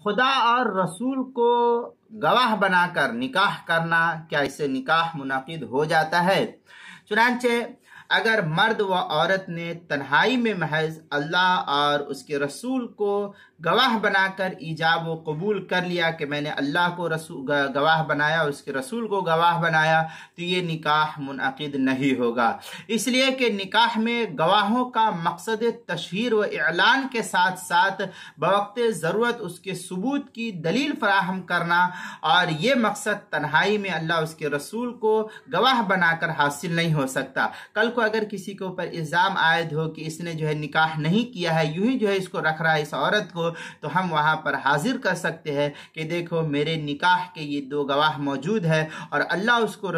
خدا اور رسول کو گواہ بنا کر نکاح کرنا، کیا اس سے نکاح منعقد ہو جاتا ہے؟ چنانچہ اگر مرد و عورت نے تنہائی میں محض اللہ اور اس کے رسول کو گواہ بنا کر ایجاب و قبول کر لیا کہ میں نے اللہ کو گواہ بنایا اور اس کے رسول کو گواہ بنایا، تو یہ نکاح منعقد نہیں ہوگا، اس لیے کہ نکاح میں گواہوں کا مقصد تشہیر و اعلان کے ساتھ ساتھ بوقت ضرورت اس کے ثبوت کی دلیل فراہم کرنا، اور یہ مقصد تنہائی میں اللہ اس کے رسول کو گواہ بنا کر حاصل نہیں ہو سکتا۔ کل کو اگر کسی کے اوپر الزام عائد ہو کہ اس نے جو ہے نکاح نہیں کیا ہے، یوں ہی جو ہے اس کو رکھ رہا ہے اس عورت کو، تو ہم وہاں پر حاضر کر سکتے ہیں کہ دیکھو میرے نکاح کے یہ دو گواہ موجود ہے، اور اللہ اس کے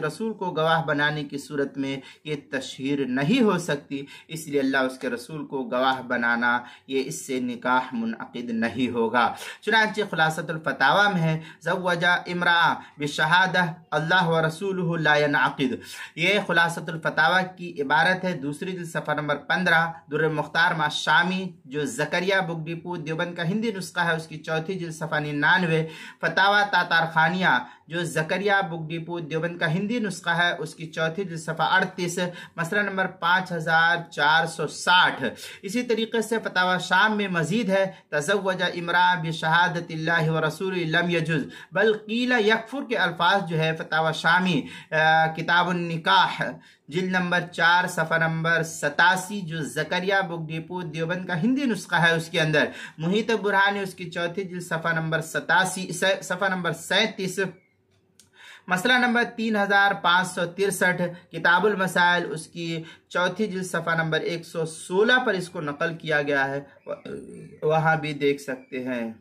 رسول کو گواہ بنانے کی صورت میں یہ تشہیر نہیں ہو سکتی، اس لیے اللہ اس کے رسول کو گواہ بنانا، یہ اس سے نکاح منعقد نہیں ہوگا۔ چنانچہ خلاصۃ الفتاوی میں ہے زوجہ امرأ بشہادہ اللہ و رسولہ لا ينعقد، یہ خلاصۃ الفتاوی کی عبارت ہے، دوسری جلد صفحہ نمبر 15، در مختار مع شامی جو زکریا بک ڈپو دیوبند کا ہندی نسخہ ہے، اس کی چوتھی جلد صفحہ 99، فتاوی تاتار خانیہ جو زکریا بک ڈپو دیوبند کا ہندی نسخہ ہے، اس کی چوتھی جلد صفحہ 38، مسئلہ نمبر 5460۔ اسی طریقے سے فتاوی شام میں مزید ہے تزوج امرأ بشہادت اللہ و رسول لم یجوز بل قیل یکفر کے الفاظ جو ہے فتاوی شامی کتاب النکاح جلد نمبر 4 صفحہ نمبر 87 جو زکریا بک ڈپو دیوبند کا ہندی نسخہ ہے، اس کے اندر محیط برہانی اس کی چوتھی جلد صفحہ نمبر 37 مسئلہ نمبر 3563 کتاب المسائل اس کی چوتھی جلد صفحہ نمبر 116 پر اس کو نقل کیا گیا ہے، وہاں بھی دیکھ سکتے ہیں۔